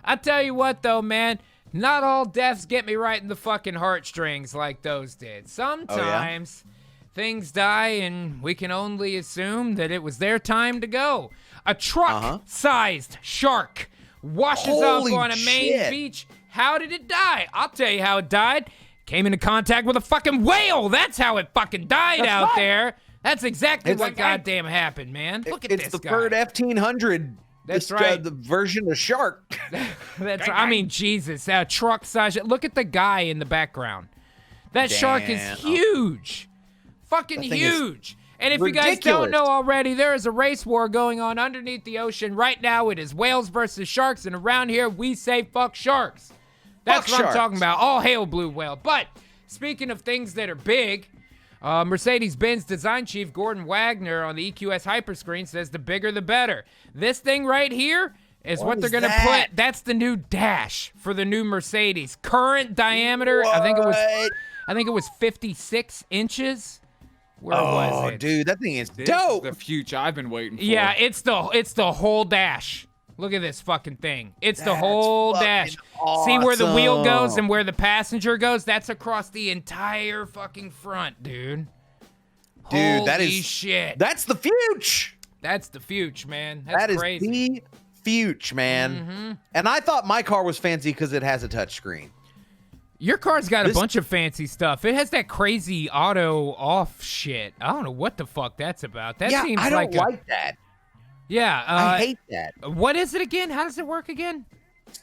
I tell you what, though, man. Not all deaths get me right in the fucking heartstrings like those did. Sometimes things die and we can only assume that it was their time to go. A truck-sized shark washes up on a Maine beach. How did it die? I'll tell you how it died. Came into contact with a fucking whale. That's how it fucking died out there. That's exactly what goddamn happened, man. Look at this guy. It's the third F-1800. That's right. The version of shark. That's. I mean, Jesus, that truck size. Look at the guy in the background. That shark is huge, fucking huge. And if you guys don't know already, there is a race war going on underneath the ocean right now. It is whales versus sharks, and around here we say fuck sharks. That's what I'm talking about. All hail blue whale. But speaking of things that are big. Mercedes-Benz design chief Gordon Wagner on the EQS Hyperscreen says the bigger the better. This thing right here is what they're going to put. That's the new dash for the new Mercedes. Current diameter, I think it was 56 inches. Where was it? Dude, that thing is This dope. is the future I've been waiting for. Yeah, it's the whole dash. Look at this fucking thing. It's the whole dash. Awesome. See where the wheel goes and where the passenger goes? That's across the entire fucking front, dude. Dude, Holy shit. That's the future. That's the future, man. That's crazy. That is the future, man. And I thought my car was fancy because it has a touchscreen. Your car's got a bunch of fancy stuff. It has that crazy auto off shit. I don't know what the fuck that's about. That seems I don't like that. Yeah. I hate that. What is it again? How does it work again?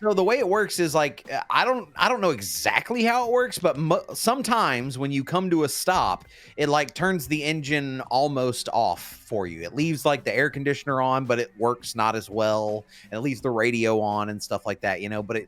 So the way it works is like I don't know exactly how it works, but sometimes when you come to a stop, it like turns the engine almost off for you. It leaves like the air conditioner on, but it works not as well. And it leaves the radio on and stuff like that, you know. But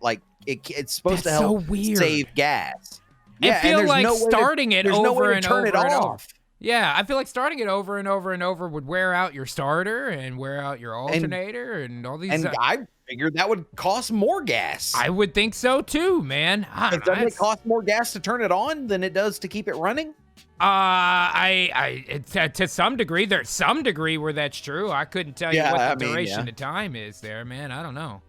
it's supposed to help save gas. I feel like starting it over and turn it off. Yeah, I feel like starting it over and over and over would wear out your starter and wear out your alternator and all these. And I figured that would cost more gas. I would think so too, man. Doesn't it cost more gas to turn it on than it does to keep it running? To some degree, there's some degree where that's true. I couldn't tell you what the duration of time is there, man. I don't know.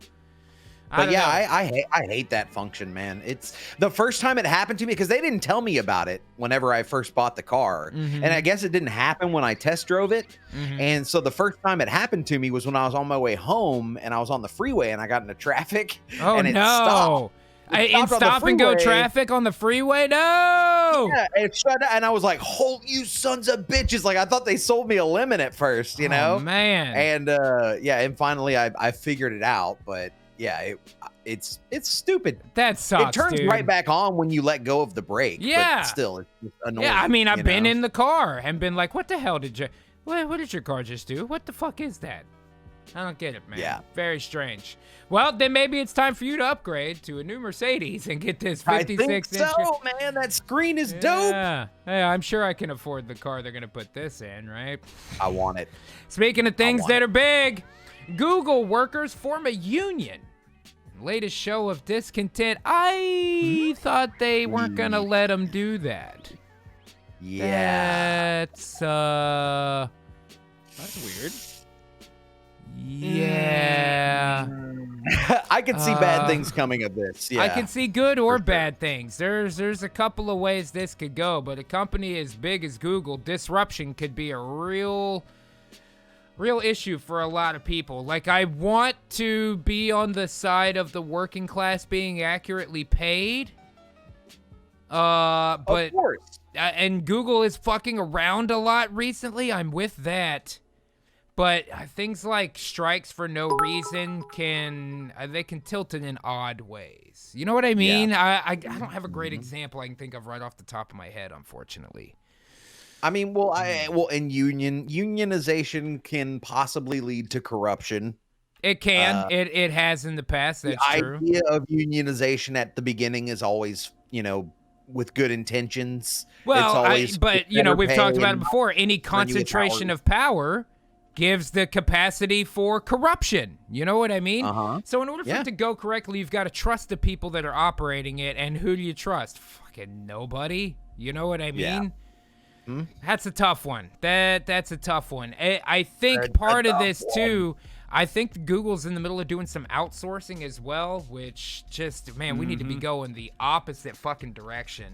But yeah, I hate that function, man. It's the first time it happened to me because they didn't tell me about it whenever I first bought the car. And I guess it didn't happen when I test drove it. And so the first time it happened to me was when I was on my way home and I was on the freeway and I got into traffic. Oh, and it no. stopped. In stop and go traffic on the freeway? No! Yeah, it shut down, and I was like, "Hold you sons of bitches!" Like I thought they sold me a lemon at first, you know? Oh, man. And and finally I figured it out, but yeah, it's stupid. That sucks. It turns right back on when you let go of the brake. Yeah. But still, it's just annoying. Yeah, I mean, I've been in the car and been like, "What the hell did you? What did your car just do? What the fuck is that?" I don't get it, man. Yeah. Very strange. Well, then maybe it's time for you to upgrade to a new Mercedes and get this 56 I think inch. so, man. That screen is dope. Yeah, I'm sure I can afford the car they're going to put this in, right? I want it. Speaking of things that are big, Google workers form a union. Latest show of discontent. I thought they weren't going to let them do that. Yeah. That's weird. Yeah. I can see bad things coming of this. Yeah. I can see good or bad things. There's a couple of ways this could go, but a company as big as Google, disruption could be a real issue for a lot of people. Like, I want to be on the side of the working class being accurately paid. But of course. And Google is fucking around a lot recently. I'm with that. But things like strikes for no reason can tilt it in odd ways. You know what I mean? Yeah. I don't have a great example I can think of right off the top of my head, unfortunately. I mean, and unionization can possibly lead to corruption. It can. It has in the past. That's true. The idea of unionization at the beginning is always, with good intentions. Well, we've talked about it before. Any concentration of power gives the capacity for corruption. You know what I mean? So in order for it to go correctly, you've got to trust the people that are operating it. And who do you trust? Fucking nobody. You know what I mean? Yeah. That's a tough one. That's a tough one. I think part of this too, I think Google's in the middle of doing some outsourcing as well, which just, man, we need to be going the opposite fucking direction.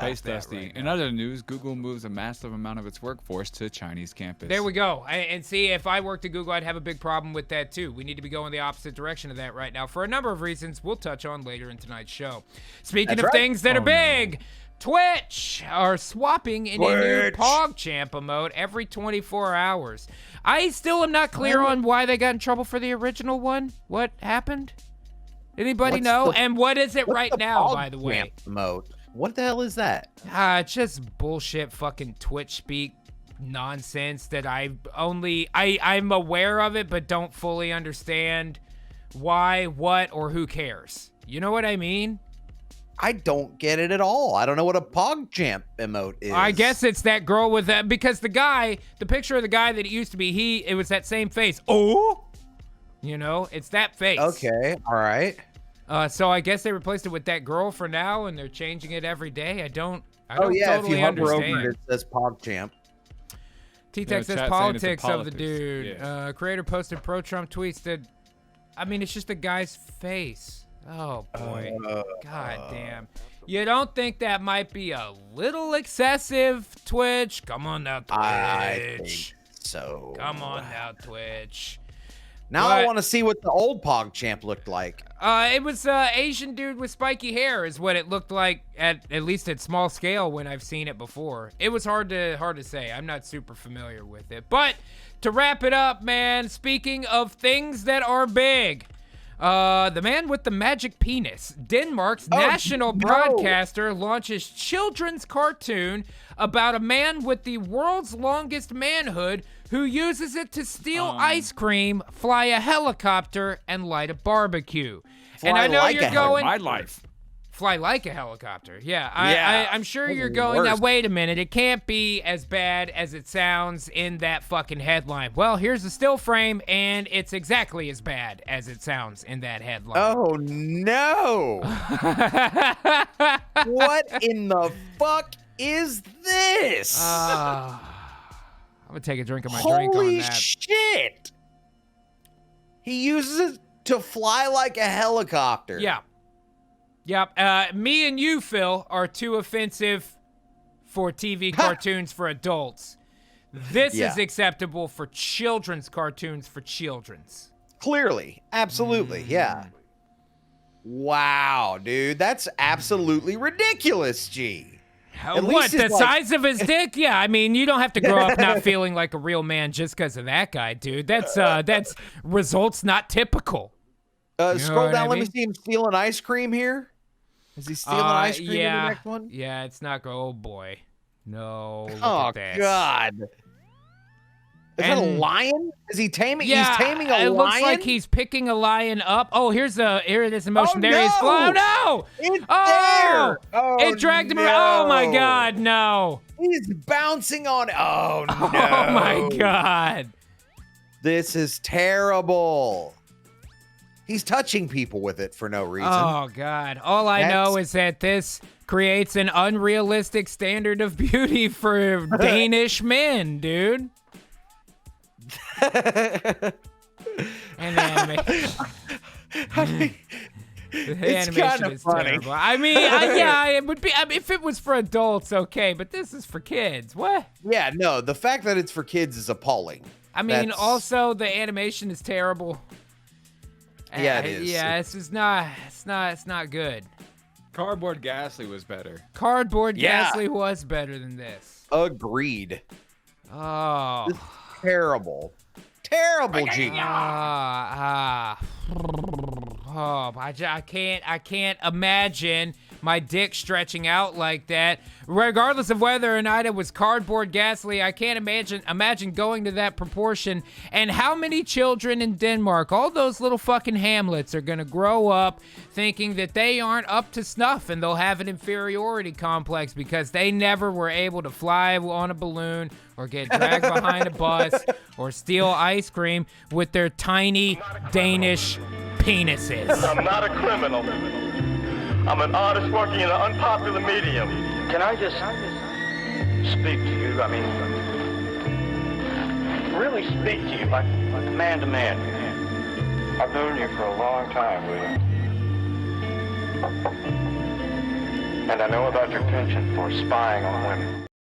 Face Dusty. Right in other news, Google moves a massive amount of its workforce to Chinese campus. There we go. And see, if I worked at Google, I'd have a big problem with that too. We need to be going the opposite direction of that right now for a number of reasons we'll touch on later in tonight's show. Speaking of things that are big, Twitch are swapping in a new PogChamp emote every 24 hours. I still am not clear on why they got in trouble for the original one. What happened? Anybody know? And what is it right now, by the way? Emote. What the hell is that? Just bullshit fucking Twitch speak nonsense that I'm aware of it, but don't fully understand why, what, or who cares. You know what I mean? I don't get it at all. I don't know what a PogChamp emote is. I guess it's that girl with that, because the picture of the guy that it used to be, it was that same face. Oh, you know, it's that face. Okay, all right. So I guess they replaced it with that girl for now, and they're changing it every day. I don't totally if you hover understand. Over it, it says PogChamp. T-Tech says politics of the dude. Yeah. Creator posted pro-Trump tweets that, I mean, it's just a guy's face. Oh, boy. God damn. You don't think that might be a little excessive, Twitch? Come on now, Twitch. I think so. Come on now, Twitch. Now I want to see what the old PogChamp looked like. It was an Asian dude with spiky hair is what it looked like, at least at small scale when I've seen it before. It was hard to say. I'm not super familiar with it. But to wrap it up, man, speaking of things that are big, the man with the magic penis, Denmark's national broadcaster, launches children's cartoon about a man with the world's longest manhood who uses it to steal ice cream, fly a helicopter, and light a barbecue. And I know like you're going... My life. Fly like a helicopter. Yeah, I'm sure you're going, now wait a minute, it can't be as bad as it sounds in that fucking headline. Well, here's the still frame, and it's exactly as bad as it sounds in that headline. Oh, no. What in the fuck is this? I'm going to take a drink of my drink on that. Holy shit. He uses it to fly like a helicopter. Yeah. Yep. Me and you, Phil, are too offensive for TV cartoons for adults. This is acceptable for children's cartoons for children's. Clearly. Absolutely. Yeah. Wow, dude. That's absolutely ridiculous, G. What, the size of his dick? Yeah, I mean, you don't have to grow up not feeling like a real man just because of that guy, dude. That's results not typical. Scroll down. Let me see him stealing ice cream here. Is he stealing ice cream in the next one? Yeah, it's not good. Oh, boy. No. Oh, God. Is that a lion? Is he taming? Yeah, he's taming a lion? It looks like he's picking a lion up. Oh, here it is in motion. There he is. Oh, no! It's there! Oh, it dragged him around. Oh, my God, no. He's bouncing on it. Oh, no. Oh, my God. This is terrible. He's touching people with it for no reason. Oh, God. All I know is that this creates an unrealistic standard of beauty for Danish men, dude. And the animation. The animation is terrible. I mean, it would be. I mean, if it was for adults, okay, but this is for kids. What? Yeah, no. The fact that it's for kids is appalling. I mean, also the animation is terrible. Yeah, it is. Yeah, it's not good. Cardboard Ghastly was better. Cardboard Ghastly was better than this. Agreed. Oh. This is terrible. Terrible, G. I can't imagine my dick stretching out like that. Regardless of whether or not it was Cardboard Ghastly, I can't imagine going to that proportion. And how many children in Denmark, all those little fucking hamlets, are gonna grow up thinking that they aren't up to snuff, and they'll have an inferiority complex because they never were able to fly on a balloon or get dragged behind a bus or steal ice cream with their tiny Danish penises. I'm not a criminal. I'm an artist working in an unpopular medium. Can I just speak to you? I mean, really speak to you. man to man. I've known you for a long time, William. And I know about your penchant for spying on women.